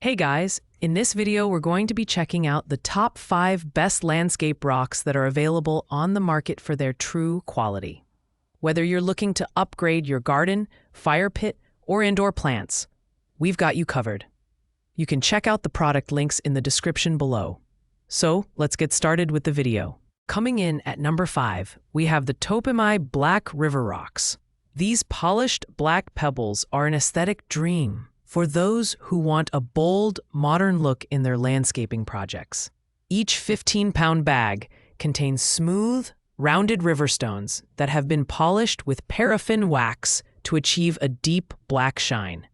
Hey guys, in this video we're going to be checking out the top 5 best landscape rocks that are available on the market for their true quality. Whether you're looking to upgrade your garden, fire pit, or indoor plants, we've got you covered. You can check out the product links in the description below. So, let's get started with the video. Coming in at number 5, we have the Topami Black River Rocks. These polished black pebbles are an aesthetic dream for those who want a bold, modern look in their landscaping projects. Each 15-pound bag contains smooth, rounded river stones that have been polished with paraffin wax to achieve a deep black shine.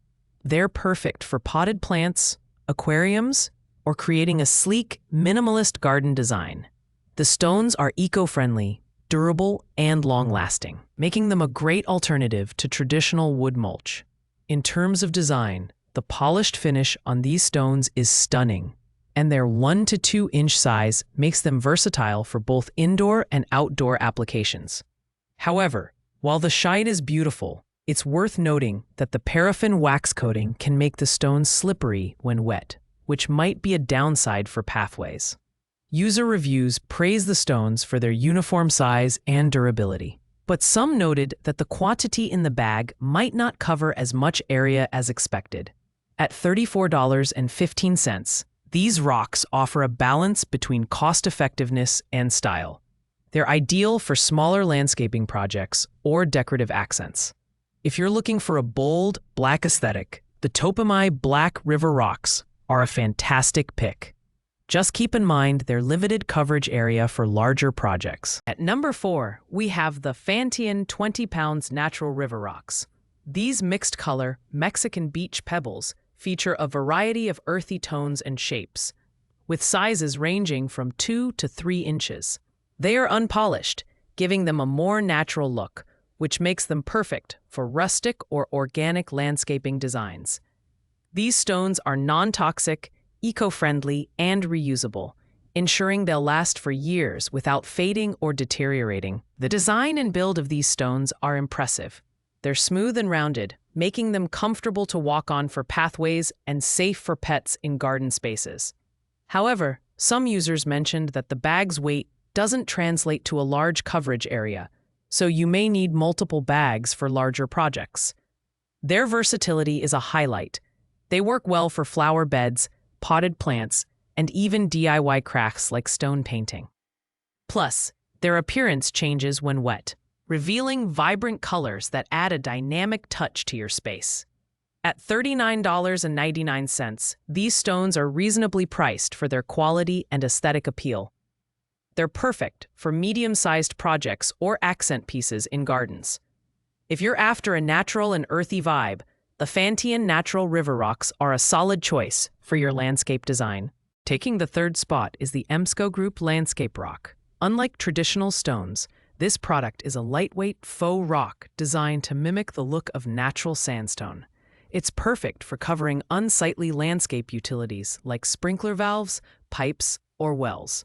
They're perfect for potted plants, aquariums, or creating a sleek, minimalist garden design. The stones are eco-friendly, durable, and long-lasting, making them a great alternative to traditional wood mulch. In terms of design, the polished finish on these stones is stunning, and their 1 to 2 inch size makes them versatile for both indoor and outdoor applications. However, while the shine is beautiful, it's worth noting that the paraffin wax coating can make the stones slippery when wet, which might be a downside for pathways. User reviews praise the stones for their uniform size and durability, but some noted that the quantity in the bag might not cover as much area as expected. At $34.15, these rocks offer a balance between cost-effectiveness and style. They're ideal for smaller landscaping projects or decorative accents. If you're looking for a bold, black aesthetic, the Topami Black River Rocks are a fantastic pick. Just keep in mind their limited coverage area for larger projects. At number 4, we have the Fanten 20 pounds Natural River Rocks. These mixed-color Mexican beach pebbles feature a variety of earthy tones and shapes, with sizes ranging from 2 to 3 inches. They are unpolished, giving them a more natural look, which makes them perfect for rustic or organic landscaping designs. These stones are non-toxic, eco-friendly, and reusable, ensuring they'll last for years without fading or deteriorating. The design and build of these stones are impressive. They're smooth and rounded, making them comfortable to walk on for pathways and safe for pets in garden spaces. However, some users mentioned that the bag's weight doesn't translate to a large coverage area, so you may need multiple bags for larger projects. Their versatility is a highlight. They work well for flower beds, potted plants, and even DIY crafts like stone painting. Plus, their appearance changes when wet, revealing vibrant colors that add a dynamic touch to your space. At $39.99, these stones are reasonably priced for their quality and aesthetic appeal. They're perfect for medium-sized projects or accent pieces in gardens. If you're after a natural and earthy vibe, the Fanten Natural River Rocks are a solid choice for your landscape design. Taking the 3rd spot is the MSCO Group Landscape Rock. Unlike traditional stones, this product is a lightweight faux rock designed to mimic the look of natural sandstone. It's perfect for covering unsightly landscape utilities like sprinkler valves, pipes, or wells.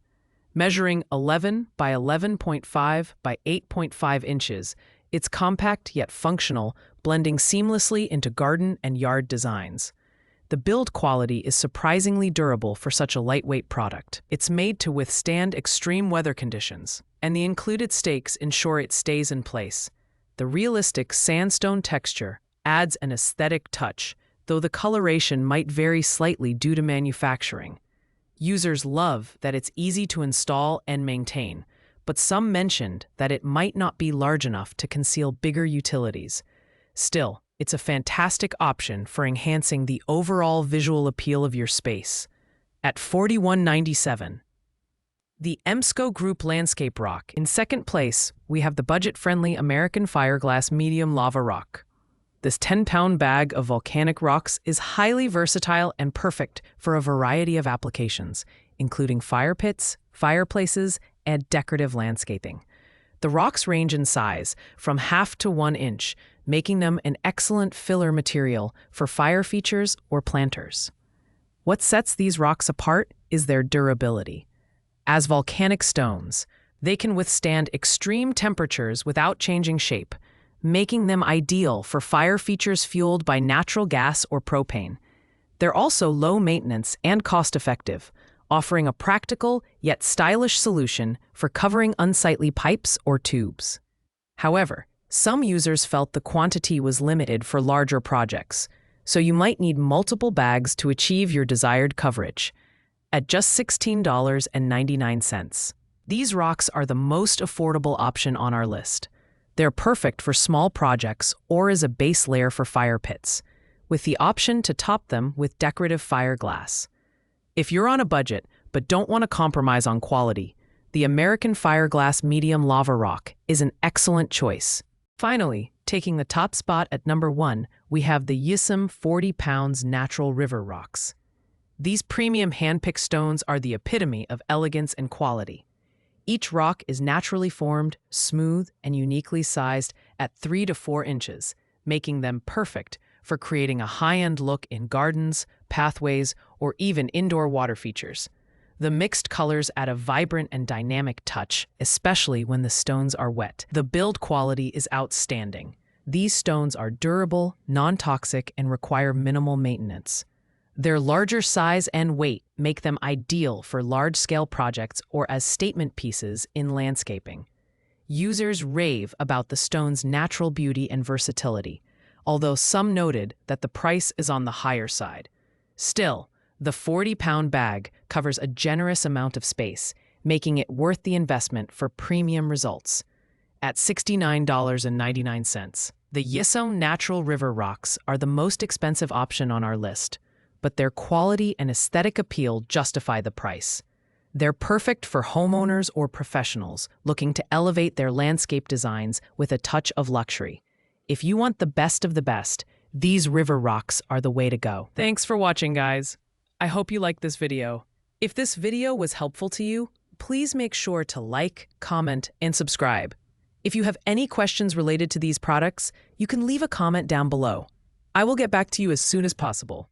Measuring 11 by 11.5 by 8.5 inches, it's compact yet functional, blending seamlessly into garden and yard designs. The build quality is surprisingly durable for such a lightweight product. It's made to withstand extreme weather conditions, and the included stakes ensure it stays in place. The realistic sandstone texture adds an aesthetic touch, though the coloration might vary slightly due to manufacturing. Users love that it's easy to install and maintain, but some mentioned that it might not be large enough to conceal bigger utilities. Still, it's a fantastic option for enhancing the overall visual appeal of your space. At $41.97, the MSCO Group Landscape Rock. In 2nd place, we have the budget-friendly American Fireglass Medium Lava Rock. This 10-pound bag of volcanic rocks is highly versatile and perfect for a variety of applications, including fire pits, fireplaces, and decorative landscaping. The rocks range in size from 1/2 to 1 inch, making them an excellent filler material for fire features or planters. What sets these rocks apart is their durability. As volcanic stones, they can withstand extreme temperatures without changing shape, making them ideal for fire features fueled by natural gas or propane. They're also low maintenance and cost-effective, offering a practical yet stylish solution for covering unsightly pipes or tubes. However, some users felt the quantity was limited for larger projects, so you might need multiple bags to achieve your desired coverage. At just $16.99. These rocks are the most affordable option on our list. They're perfect for small projects or as a base layer for fire pits, with the option to top them with decorative Fireglass. If you're on a budget but don't want to compromise on quality, the American Fireglass Medium Lava Rock is an excellent choice. Finally, taking the top spot at number 1, we have the Yisim 40 pounds Natural River Rocks. These premium hand-picked stones are the epitome of elegance and quality. Each rock is naturally formed, smooth, and uniquely sized at 3 to 4 inches, making them perfect for creating a high-end look in gardens, pathways, or even indoor water features. The mixed colors add a vibrant and dynamic touch, especially when the stones are wet. The build quality is outstanding. These stones are durable, non-toxic, and require minimal maintenance. Their larger size and weight make them ideal for large-scale projects or as statement pieces in landscaping. Users rave about the stone's natural beauty and versatility, although some noted that the price is on the higher side. Still, the 40-pound bag covers a generous amount of space, making it worth the investment for premium results. At $69.99, the Yisim Natural River Rocks are the most expensive option on our list, but their quality and aesthetic appeal justify the price. They're perfect for homeowners or professionals looking to elevate their landscape designs with a touch of luxury. If you want the best of the best, these river rocks are the way to go. Thanks for watching, guys. I hope you liked this video. If this video was helpful to you, please make sure to like, comment, and subscribe. If you have any questions related to these products, you can leave a comment down below. I will get back to you as soon as possible.